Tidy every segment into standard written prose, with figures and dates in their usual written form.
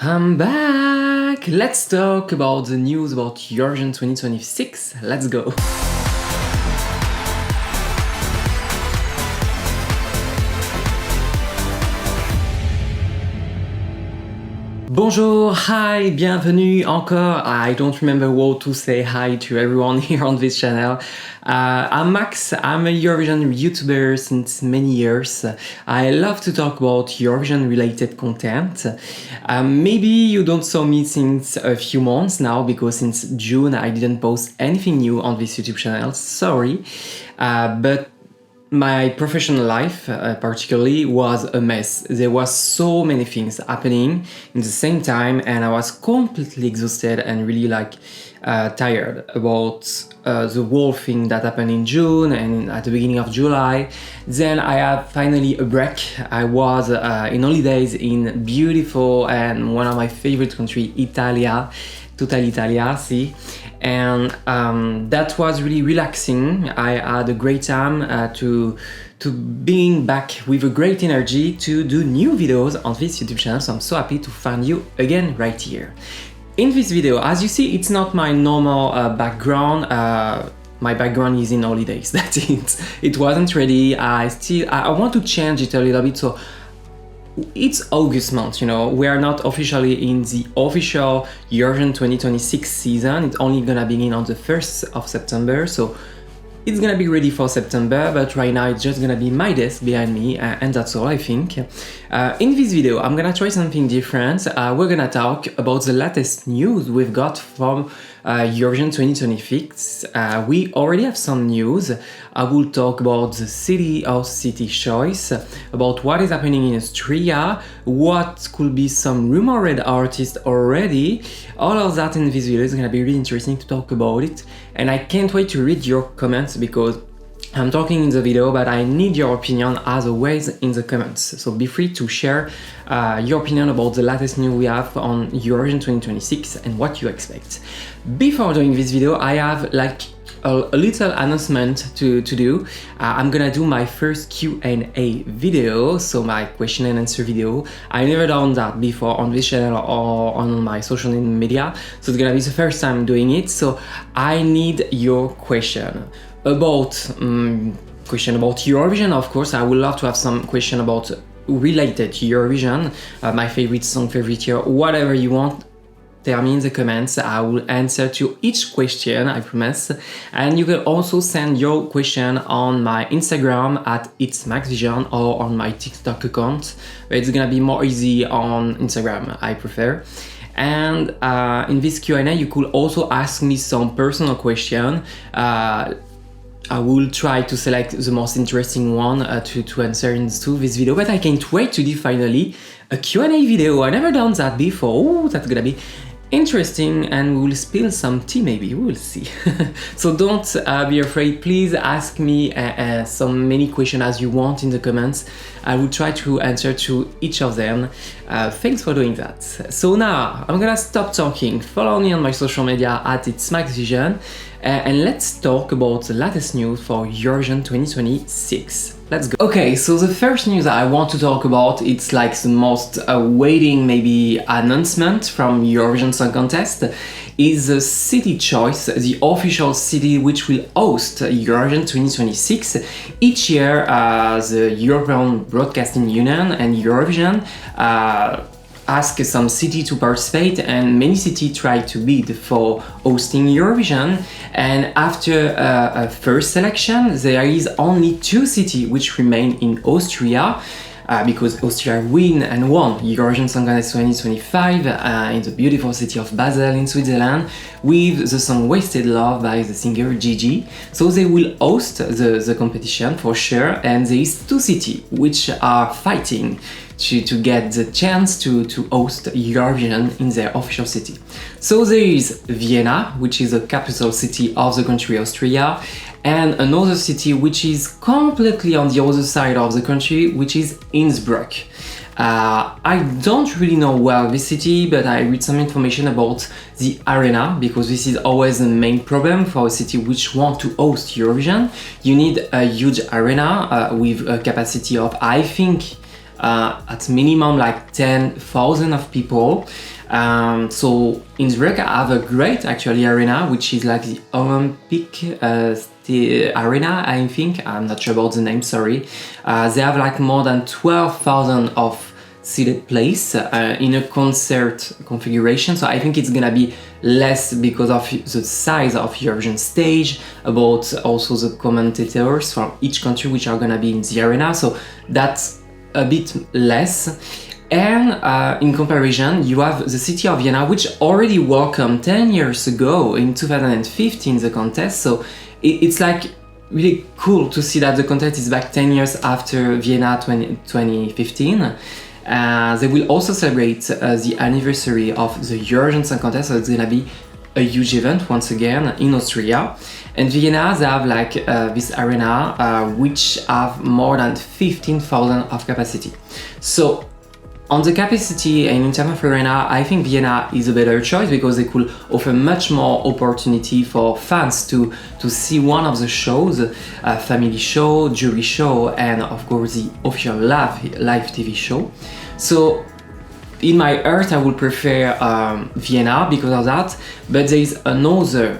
I'm back! Let's talk about the news about Eurovision 2026. Let's go! Bonjour, hi, bienvenue encore. I don't remember how to say hi to everyone here on this channel. I'm Max, I'm a Eurovision YouTuber since many years. I love to talk about Eurovision related content. Maybe you don't saw me since a few months now because since June I didn't post anything new on this YouTube channel, sorry. But my professional life, particularly, was a mess. There was so many things happening in the same time, and I was completely exhausted and really tired about the whole thing that happened in June and at the beginning of July. Then I had finally a break. I was in holidays in beautiful and one of my favorite country, Italia. Tutta l'Italia, see. And that was really relaxing. I had a great time to being back with a great energy to do new videos on this YouTube channel, so I'm so happy to find you again right here. In this video, as you see, it's not my normal background. My background is in holidays, that's it. It wasn't ready. I want to change it a little bit, so it's August month, you know, we are not officially in the official Eurovision 2026 season. It's only gonna begin on the 1st of September, so it's gonna be ready for September, but right now it's just gonna be my desk behind me, and that's all I think. In this video, I'm gonna try something different. We're gonna talk about the latest news we've got from Eurovision 2026. We already have some news. I will talk about the city choice, about what is happening in Austria, what could be some rumored artists already. All of that in this video is gonna be really interesting to talk about it, and I can't wait to read your comments because I'm talking in the video, but I need your opinion as always in the comments. So be free to share your opinion about the latest news we have on Eurovision 2026 and what you expect. Before doing this video, I have a little announcement to do. I'm gonna do my first Q&A video, so my question and answer video. I never done that before on this channel or on my social media, so it's gonna be the first time doing it. So I need your question about Eurovision. Of course, I would love to have some question about related to Eurovision, my favorite song, favorite year, whatever you want. Tell me in the comments. I will answer to each question, I promise. And you can also send your question on my Instagram at itsmaxvision or on my TikTok account. But it's gonna be more easy on Instagram, I prefer. And in this Q&A, you could also ask me some personal question. I will try to select the most interesting one to answer into this video, but I can't wait to do finally a Q&A video. I never done that before. Ooh, that's gonna be interesting, and we will spill some tea maybe, we will see. So don't be afraid, please ask me so many questions as you want in the comments. I will try to answer to each of them. Thanks for doing that. So now I'm gonna stop talking. Follow me on my social media at itsmaxvision, and let's talk about the latest news for Eurovision 2026. Let's go. Okay, so the first news I want to talk about, it's like the most awaiting maybe announcement from Eurovision Song Contest, is the city choice, the official city which will host Eurovision 2026. Each year, the European Broadcasting Union and Eurovision ask some city to participate, and many cities try to bid for hosting Eurovision. And after a first selection, there is only 2 cities which remain in Austria, because Austria won Eurovision Song Contest 2025 in the beautiful city of Basel in Switzerland with the song Wasted Love by the singer Gigi. So they will host the competition for sure, and there is 2 cities which are fighting to get the chance to host Eurovision in their official city. So there is Vienna, which is the capital city of the country Austria, and another city which is completely on the other side of the country, which is Innsbruck. I don't really know well this city, but I read some information about the arena, because this is always the main problem for a city which want to host Eurovision. You need a huge arena with a capacity of, I think, at minimum like 10,000 of people. So Innsbruck have a great actually arena, which is like the Olympic the arena, I think. I'm not sure about the name, sorry. They have like more than 12,000 of seated place in a concert configuration, so I think it's gonna be less because of the size of Eurovision stage, about also the commentators from each country which are gonna be in the arena, so that's a bit less. And in comparison, you have the city of Vienna, which already welcomed 10 years ago in 2015 the contest, so it's like really cool to see that the contest is back 10 years after Vienna 2015. They will also celebrate the anniversary of the Eurovision Song Contest, so it's gonna be a huge event once again in Austria. And Vienna, they have like this arena which have more than 15,000 of capacity. So on the capacity and in terms of arena, I think Vienna is a better choice because they could offer much more opportunity for fans to see one of the shows, family show, jury show, and of course the official live TV show. So in my heart, I would prefer Vienna because of that, but there is another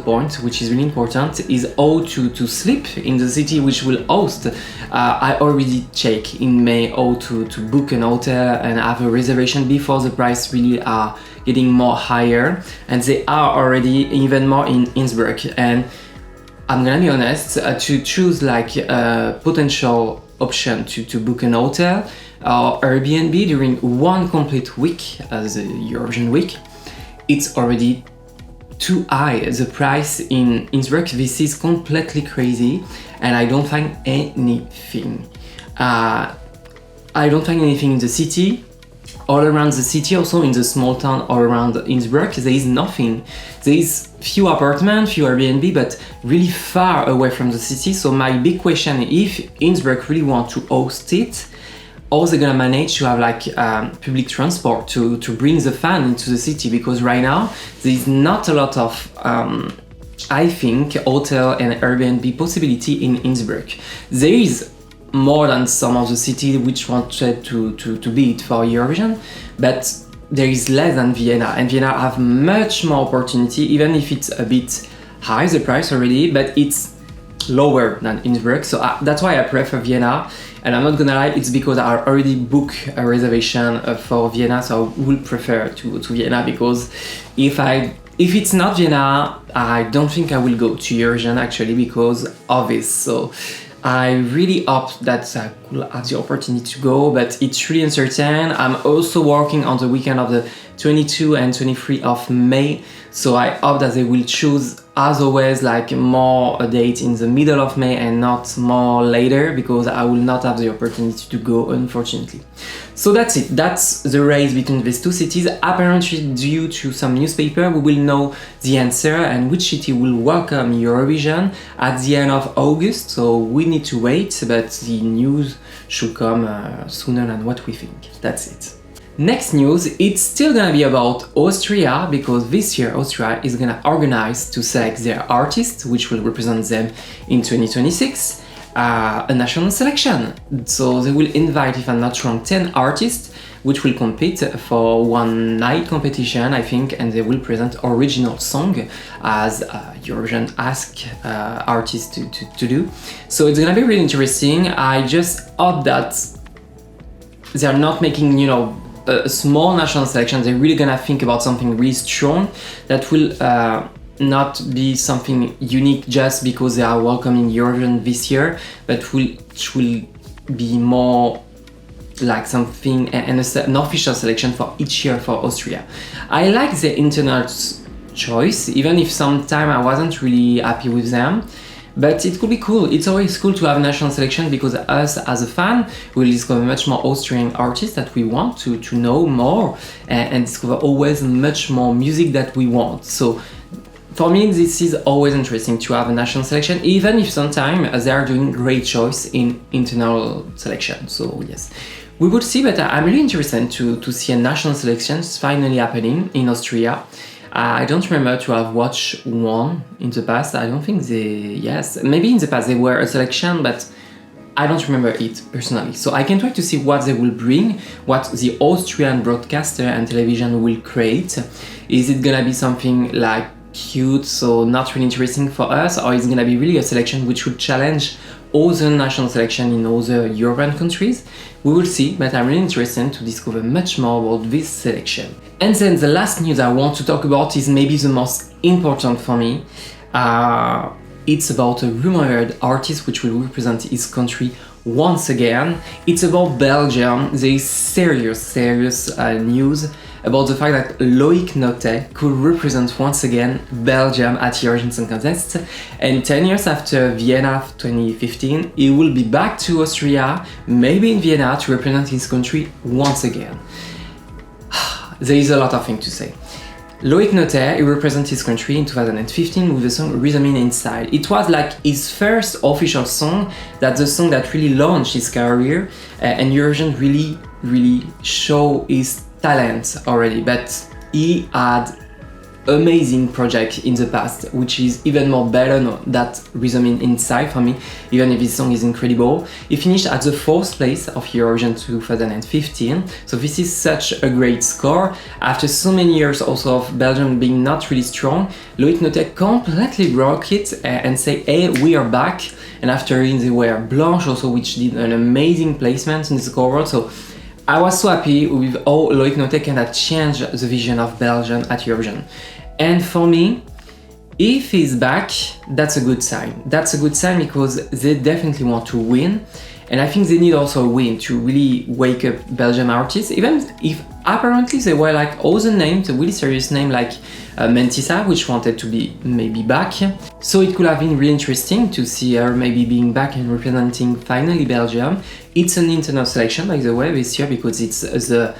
point which is really important, is how to sleep in the city which will host. I already check in May how to book an hotel and have a reservation before the price really are getting more higher, and they are already even more in Innsbruck. And I'm gonna be honest, to choose like a potential option to book an hotel or Airbnb during one complete week, as the Eurovision week, it's already too high. The price in Innsbruck, this is completely crazy, and I don't find anything. I don't find anything in the city. All around the city, also in the small town all around Innsbruck, there is nothing. There is few apartments, few Airbnb, but really far away from the city. So my big question, if Innsbruck really want to host it, how they're gonna manage to have like public transport to bring the fan into the city, because right now there is not a lot of I think hotel and Airbnb possibility in Innsbruck. There is more than some of the city which wanted to be it for Eurovision, but there is less than Vienna, and Vienna have much more opportunity, even if it's a bit high the price already, but it's lower than Innsbruck. So that's why I prefer Vienna. And I'm not gonna lie, it's because I already booked a reservation for Vienna, so I would prefer to Vienna, because if it's not Vienna, I don't think I will go to Eurovision actually because of this. So I really hope that I could have the opportunity to go, but it's really uncertain. I'm also working on the weekend of the 22 and 23 of May, so I hope that they will choose, as always, like more a date in the middle of May and not more later, because I will not have the opportunity to go, unfortunately. So that's it, that's the race between these two cities. Apparently, due to some newspaper, we will know the answer and which city will welcome Eurovision at the end of August, so we need to wait, but the news should come sooner than what we think. That's it. Next news, it's still gonna be about Austria, because this year Austria is gonna organize to select their artists, which will represent them in 2026, a national selection. So they will invite, if I'm not wrong, 10 artists, which will compete for one night competition, I think, and they will present original song as Eurovision ask artists to do. So it's gonna be really interesting. I just hope that they are not making, you know, a small national selection. They're really gonna think about something really strong that will not be something unique just because they are welcoming Eurovision this year, but which will be more like something and an official selection for each year for Austria. I like the internal choice, even if sometime I wasn't really happy with them. But it could be cool. It's always cool to have a national selection, because us as a fan will discover much more Austrian artists that we want to know more, and discover always much more music that we want. So for me, this is always interesting to have a national selection, even if sometimes they are doing great choice in internal selection. So yes, we will see, but I'm really interested to see a national selection finally happening in Austria. I don't remember to have watched one in the past. I don't think yes, maybe in the past they were a selection, but I don't remember it personally. So I can't wait to see what they will bring, what the Austrian broadcaster and television will create. Is it gonna be something like cute, so not really interesting for us, or is it gonna be really a selection which would challenge other national selection in other European countries? We will see, but I'm really interested to discover much more about this selection. And then the last news I want to talk about is maybe the most important for me. It's about a rumored artist which will represent his country once again. It's about Belgium. There is serious news about the fact that Loïc Nottet could represent once again Belgium at Eurovision Song Contest. And 10 years after Vienna 2015, he will be back to Austria, maybe in Vienna, to represent his country once again. There is a lot of things to say. Loïc Nottet, he represented his country in 2015 with the song Rhythm Inside. It was like his first official song, that's the song that really launched his career, and Eurovision really show his talent already, but he had amazing project in the past, which is even more better than Rhythm Inside for me, even if this song is incredible. He finished at the 4th place of Eurovision 2015, so this is such a great score. After so many years also of Belgium being not really strong, Loïc Nottet completely broke it and say, hey, we are back. And after him they were Blanche also, which did an amazing placement in the scoreboard. So I was so happy with how Loïc Nottet can have changed the vision of Belgium at Eurovision. And for me, if he's back, that's a good sign. That's a good sign because they definitely want to win. And I think they need also a win to really wake up Belgian artists, even if apparently they were like other names, a really serious name like Mentissa, which wanted to be maybe back. So it could have been really interesting to see her maybe being back and representing finally Belgium. It's an international selection, by the way, this year, because it's the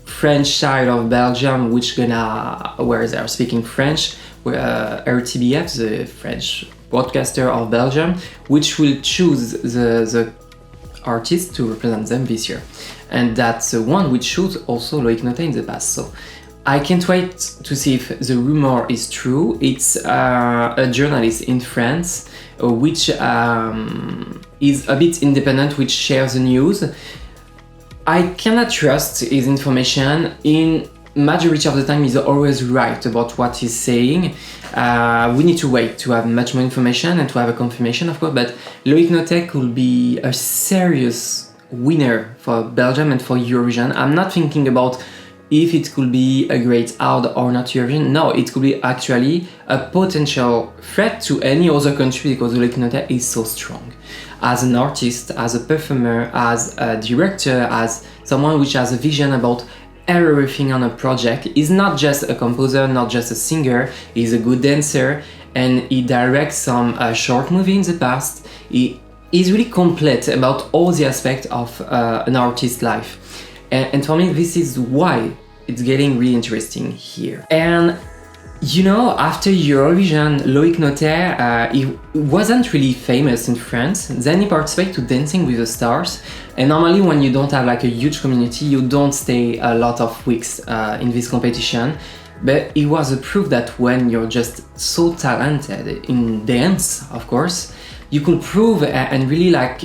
French side of Belgium, where they are speaking French, RTBF, the French broadcaster of Belgium, which will choose the artist to represent them this year. And that's the one which chose also Loïc Nottet in the past. So I can't wait to see if the rumor is true. It's a journalist in France which is a bit independent, which shares the news. I cannot trust his information. In majority of the time he's always right about what he's saying. We need to wait to have much more information and to have a confirmation, of course, but Loïc Nottet could be a serious winner for Belgium and for Eurovision. I'm not thinking about if it could be a great out or not Eurovision. No, it could be actually a potential threat to any other country because Loïc Nottet is so strong. As an artist, as a performer, as a director, as someone which has a vision about everything on a project. He's not just a composer, not just a singer, he's a good dancer, and he directs some short movies in the past. He is really complete about all the aspects of an artist's life. And for me, this is why it's getting really interesting here. And you know, after Eurovision, Loïc Nottet, he wasn't really famous in France. Then he participated to Dancing with the Stars. And normally when you don't have like a huge community, you don't stay a lot of weeks in this competition. But it was a proof that when you're just so talented in dance, of course, you could prove and really like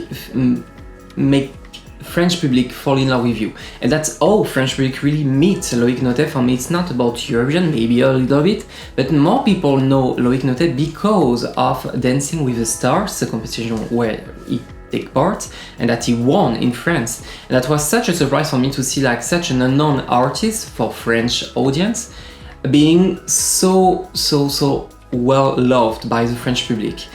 make French public fall in love with you. And that's how French public really meet Loïc Nottet. For me, it's not about Eurovision, maybe a little bit, but more people know Loïc Nottet because of Dancing with the Stars, the competition where he take part and that he won in France. And that was such a surprise for me to see like such an unknown artist for French audience being so well loved by the French public.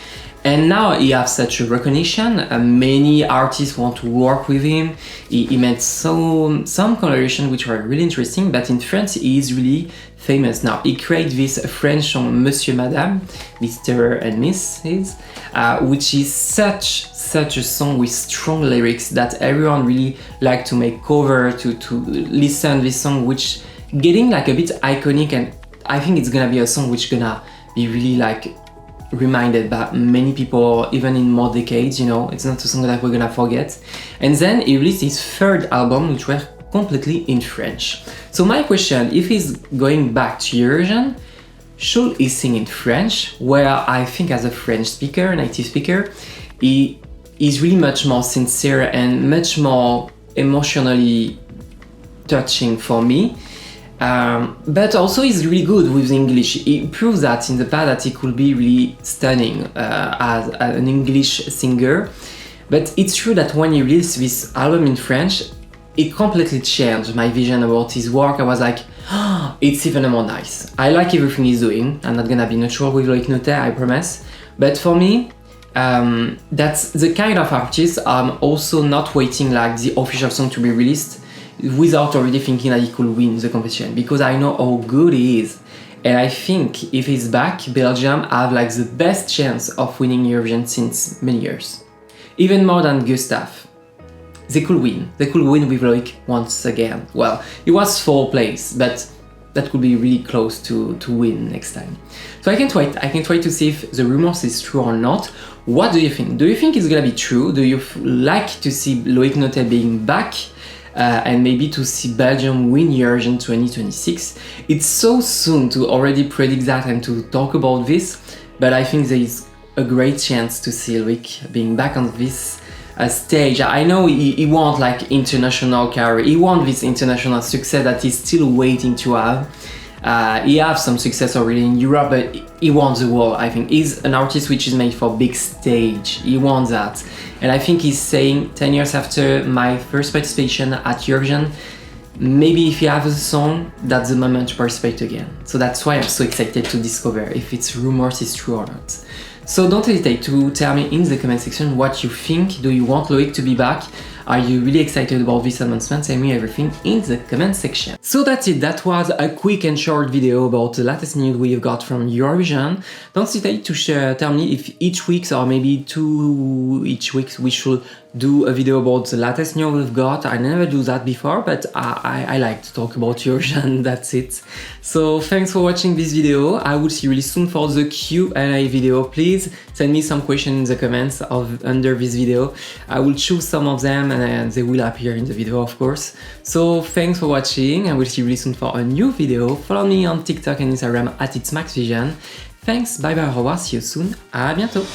And now he has such a recognition, many artists want to work with him. He made some collaborations which were really interesting, but in France he is really famous now. He created this French song Monsieur Madame, Mr. and Mrs, which is such a song with strong lyrics that everyone really like to make cover, to listen this song, which getting like a bit iconic, and I think it's gonna be a song which gonna be really like reminded by many people even in more decades, you know, it's not a song that we're gonna forget. And then he released his third album which were completely in French. So my question, if he's going back to Eurovision, should he sing in French? Where I think as a French speaker, native speaker, he is really much more sincere and much more emotionally touching for me. But also he's really good with English. He proves that in the past that he could be really stunning as an English singer. But it's true that when he released this album in French, it completely changed my vision about his work. I was like, oh, it's even more nice. I like everything he's doing. I'm not gonna be neutral with Loïc Nottet, I promise. But for me, that's the kind of artist I'm also not waiting like the official song to be released without already thinking that he could win the competition, because I know how good he is. And I think if he's back, Belgium have like the best chance of winning Eurovision since many years. Even more than Gustav. They could win. They could win with Loïc once again. Well, it was 4th place, but that could be really close to win next time. So I can't wait. I can't wait to see if the rumors is true or not. What do you think? Do you think it's gonna be true? Do you like to see Loïc Nottet being back? And maybe to see Belgium win Eurovision 2026. It's so soon to already predict that and to talk about this, but I think there is a great chance to see Loïc being back on this stage. I know he wants like international career, he wants this international success that he's still waiting to have. He has some success already in Europe, but he wants the world. I think he's an artist which is made for big stage. He wants that. And I think he's saying 10 years after my first participation at Eurovision, maybe if he has a song, that's the moment to participate again. So that's why I'm so excited to discover if it's rumors is true or not. So don't hesitate to tell me in the comment section what you think. Do you want Loïc to be back? Are you really excited about this announcement? Tell me everything in the comment section. So that's it. That was a quick and short video about the latest news we've got from Eurovision. Don't hesitate to tell me if each week or maybe 2 each week we should do a video about the latest news we've got. I never do that before, but I like to talk about Eurovision. That's it. So thanks for watching this video. I will see you really soon for the Q&A video. Please send me some questions in the comments under this video. I will choose some of them and they will appear in the video, of course. So thanks for watching. I will see you really soon for a new video. Follow me on TikTok and Instagram at itsmaxvision. Thanks, bye bye, au revoir, see you soon, à bientôt.